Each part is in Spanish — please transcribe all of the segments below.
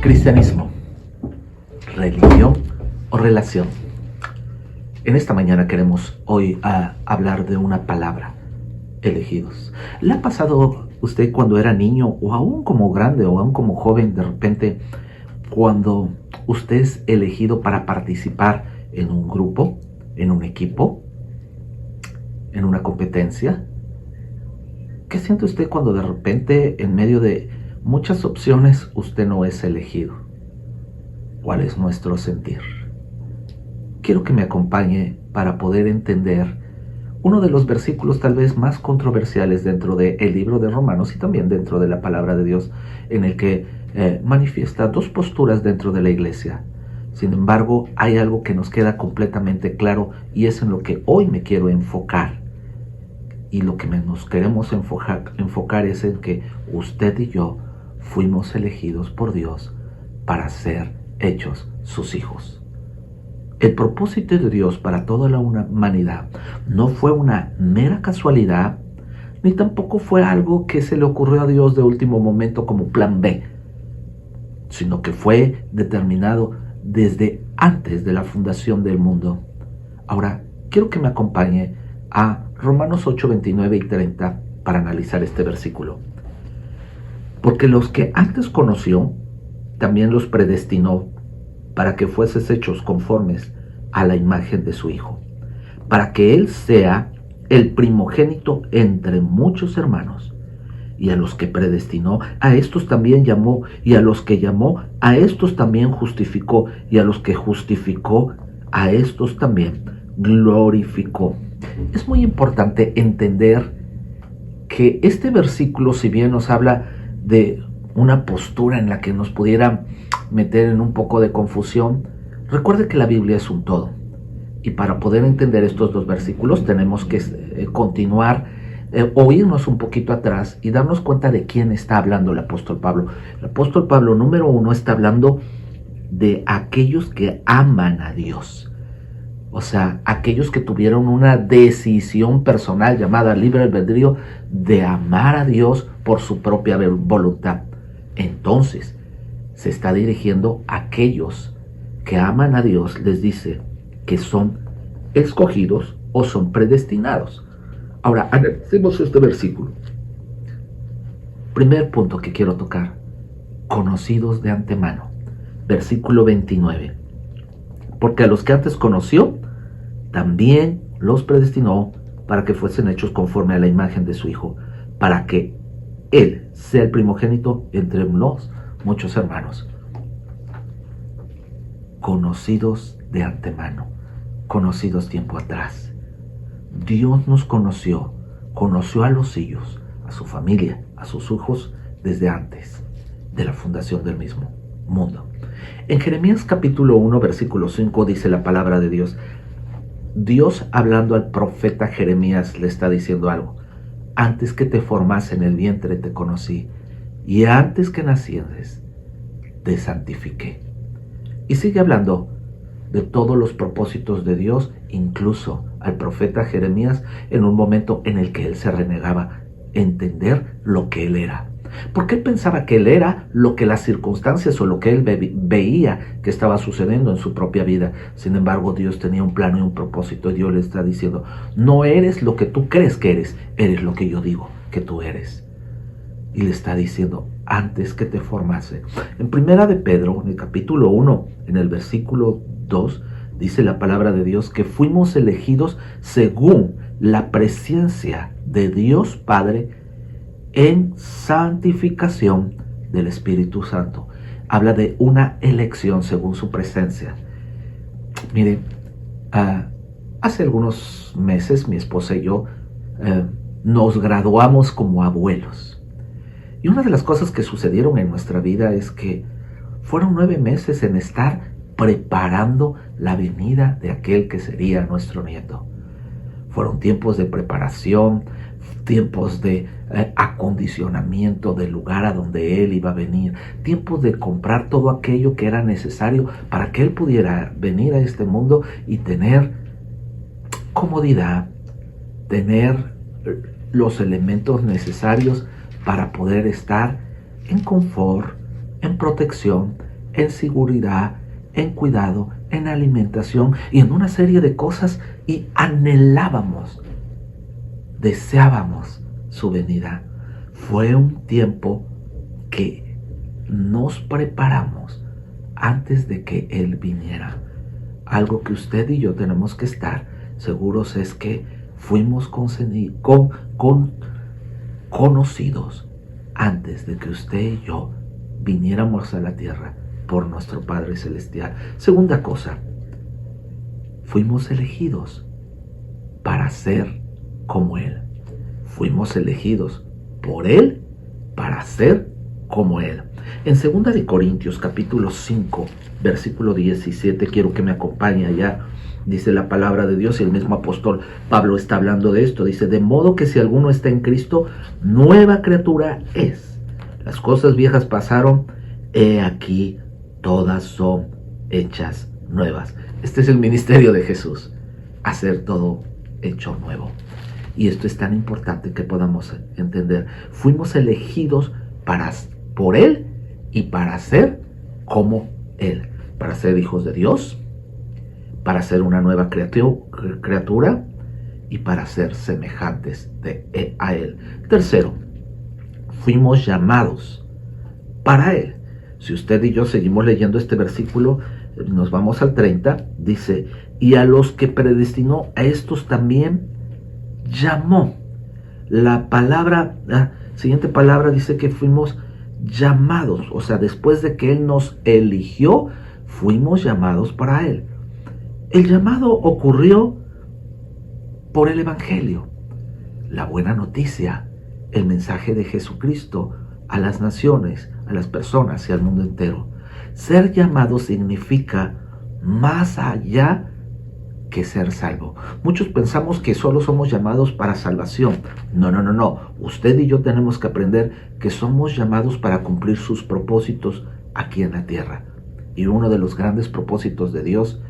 Cristianismo, religión o relación. En esta mañana queremos hoy hablar de una palabra: elegidos. ¿Le ha pasado usted cuando era niño, o aún como grande, o aún como joven, de repente, cuando usted es elegido para participar en un grupo, en un equipo, en una competencia? ¿Qué siente usted cuando de repente, en medio de muchas opciones, usted no es elegido? ¿Cuál es nuestro sentir? Quiero que me acompañe para poder entender uno de los versículos tal vez más controversiales dentro del libro de Romanos y también dentro de la palabra de Dios, en el que manifiesta dos posturas dentro de la iglesia. Sin embargo, hay algo que nos queda completamente claro, y es en lo que hoy me quiero enfocar. Y lo que nos queremos enfocar es en que usted y yo fuimos elegidos por Dios para ser hechos sus hijos. El propósito de Dios para toda la humanidad no fue una mera casualidad, ni tampoco fue algo que se le ocurrió a Dios de último momento como plan B, sino que fue determinado desde antes de la fundación del mundo. Ahora, quiero que me acompañe a Romanos 8, 29 y 30 para analizar este versículo. Porque los que antes conoció, también los predestinó para que fueses hechos conformes a la imagen de su Hijo, para que Él sea el primogénito entre muchos hermanos. Y a los que predestinó, a estos también llamó, y a los que llamó, a estos también justificó, y a los que justificó, a estos también glorificó. Es muy importante entender que este versículo, si bien nos habla de una postura en la que nos pudiera meter en un poco de confusión, recuerde que la Biblia es un todo. Y para poder entender estos dos versículos tenemos que continuar, oírnos un poquito atrás y darnos cuenta de quién está hablando el apóstol Pablo. El apóstol Pablo, número uno, está hablando de aquellos que aman a Dios. O sea, aquellos que tuvieron una decisión personal llamada libre albedrío de amar a Dios por su propia voluntad. Entonces, se está dirigiendo a aquellos que aman a Dios, les dice que son escogidos o son predestinados. Ahora, analicemos este versículo. Primer punto que quiero tocar: conocidos de antemano. Versículo 29. Porque a los que antes conoció, también los predestinó para que fuesen hechos conforme a la imagen de su Hijo, para que Él sea el primogénito entre los muchos hermanos. Conocidos de antemano, conocidos tiempo atrás. Dios nos conoció a los suyos, a su familia, a sus hijos, desde antes de la fundación del mismo mundo. En Jeremías capítulo 1, versículo 5 dice la palabra de Dios. Dios, hablando al profeta Jeremías, le está diciendo algo. Antes que te formase en el vientre te conocí, y antes que nacieses te santifiqué. Y sigue hablando de todos los propósitos de Dios, incluso al profeta Jeremías, en un momento en el que él se renegaba entender lo que él era. Porque él pensaba que él era lo que las circunstancias o lo que él veía que estaba sucediendo en su propia vida. Sin embargo, Dios tenía un plano y un propósito, y Dios le está diciendo: no eres lo que tú crees que eres, eres lo que yo digo que tú eres. Y le está diciendo: antes que te formase. En primera de Pedro, en el capítulo 1, en el versículo 2, dice la palabra de Dios que fuimos elegidos según la presencia de Dios Padre en santificación del Espíritu Santo. Habla de una elección según su presencia. Miren, hace algunos meses mi esposa y yo nos graduamos como abuelos. Y una de las cosas que sucedieron en nuestra vida es que fueron 9 meses en estar preparando la venida de aquel que sería nuestro nieto. Fueron tiempos de preparación, tiempos de acondicionamiento del lugar a donde él iba a venir, tiempos de comprar todo aquello que era necesario para que él pudiera venir a este mundo y tener comodidad, tener los elementos necesarios para poder estar en confort, en protección, en seguridad, en cuidado, en alimentación y en una serie de cosas, y anhelábamos, deseábamos su venida. Fue un tiempo que nos preparamos antes de que Él viniera. Algo que usted y yo tenemos que estar seguros es que fuimos conocidos antes de que usted y yo viniéramos a la tierra por nuestro Padre Celestial. Segunda cosa, fuimos elegidos para ser como Él. Fuimos elegidos por Él para ser como Él. En 2 de Corintios capítulo 5, versículo 17, quiero que me acompañe allá. Dice la palabra de Dios, y el mismo apóstol Pablo está hablando de esto. Dice: de modo que si alguno está en Cristo, nueva criatura es. Las cosas viejas pasaron, he aquí, todas son hechas nuevas. Este es el ministerio de Jesús, hacer todo hecho nuevo. Y esto es tan importante que podamos entender. Fuimos elegidos por Él y para ser como Él. Para ser hijos de Dios, para ser una nueva criatura y para ser semejantes a Él. Tercero, fuimos llamados para Él. Si usted y yo seguimos leyendo este versículo, nos vamos al 30, dice: y a los que predestinó, a estos también llamó. La siguiente palabra dice que fuimos llamados, o sea, después de que Él nos eligió, fuimos llamados para Él. El llamado ocurrió por el Evangelio, la buena noticia, el mensaje de Jesucristo a las naciones, a las personas y al mundo entero. Ser llamado significa más allá que ser salvo. Muchos pensamos que solo somos llamados para salvación. No. Usted y yo tenemos que aprender que somos llamados para cumplir sus propósitos aquí en la tierra. Y uno de los grandes propósitos de Dios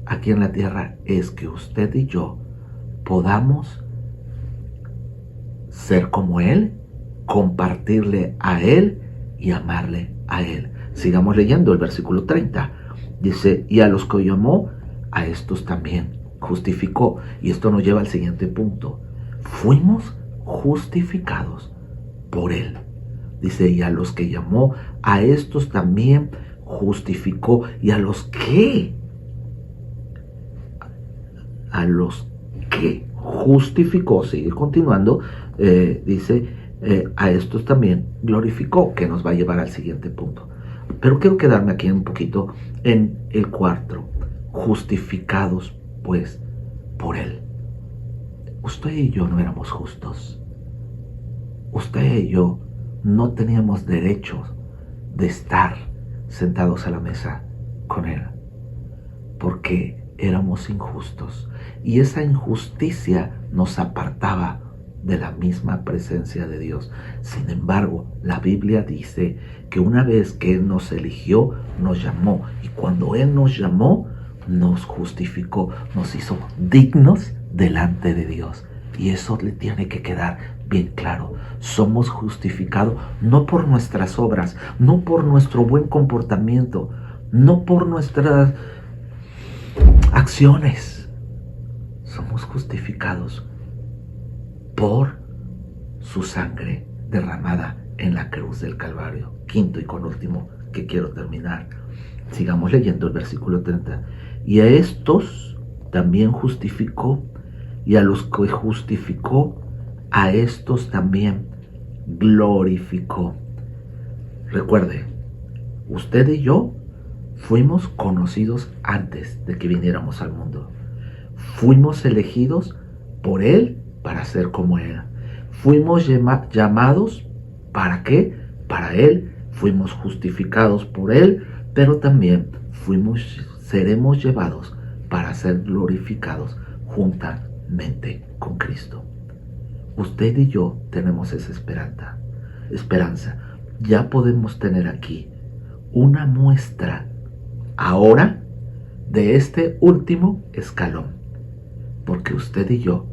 aquí en la tierra es que usted y yo podamos ser como Él, compartirle a Él y amarle a Él. Sigamos leyendo el versículo 30. Dice: y a los que llamó, a estos también justificó. Y esto nos lleva al siguiente punto. Fuimos justificados por Él. Dice: y a los que llamó, a estos también justificó. Y a los que justificó, sigue continuando, dice: a estos también glorificó, que nos va a llevar al siguiente punto. Pero quiero quedarme aquí un poquito en el 4. Justificados pues por Él. Usted y yo no éramos justos. Usted y yo no teníamos derecho de estar sentados a la mesa con Él, porque éramos injustos, y esa injusticia nos apartaba de la misma presencia de Dios. Sin embargo, la Biblia dice que una vez que Él nos eligió, nos llamó, y cuando Él nos llamó, nos justificó, nos hizo dignos delante de Dios. Y eso le tiene que quedar bien claro. Somos justificados no por nuestras obras, no por nuestro buen comportamiento, no por nuestras acciones. Somos justificados por su sangre derramada en la cruz del Calvario. Quinto y con último que quiero terminar. Sigamos leyendo el versículo 30. Y a estos también justificó, y a los que justificó, a estos también glorificó. Recuerde, usted y yo fuimos conocidos antes de que viniéramos al mundo. Fuimos elegidos por Él para ser como Él. Fuimos llamados, ¿para qué? Para Él. Fuimos justificados por Él, pero también seremos llevados para ser glorificados juntamente con Cristo. Usted y yo tenemos esa esperanza. Ya podemos tener aquí una muestra ahora de este último escalón, porque usted y yo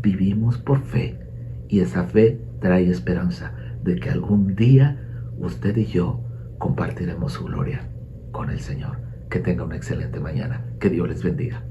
vivimos por fe, y esa fe trae esperanza de que algún día usted y yo compartiremos su gloria. con el Señor. Que tenga una excelente mañana. Que Dios les bendiga.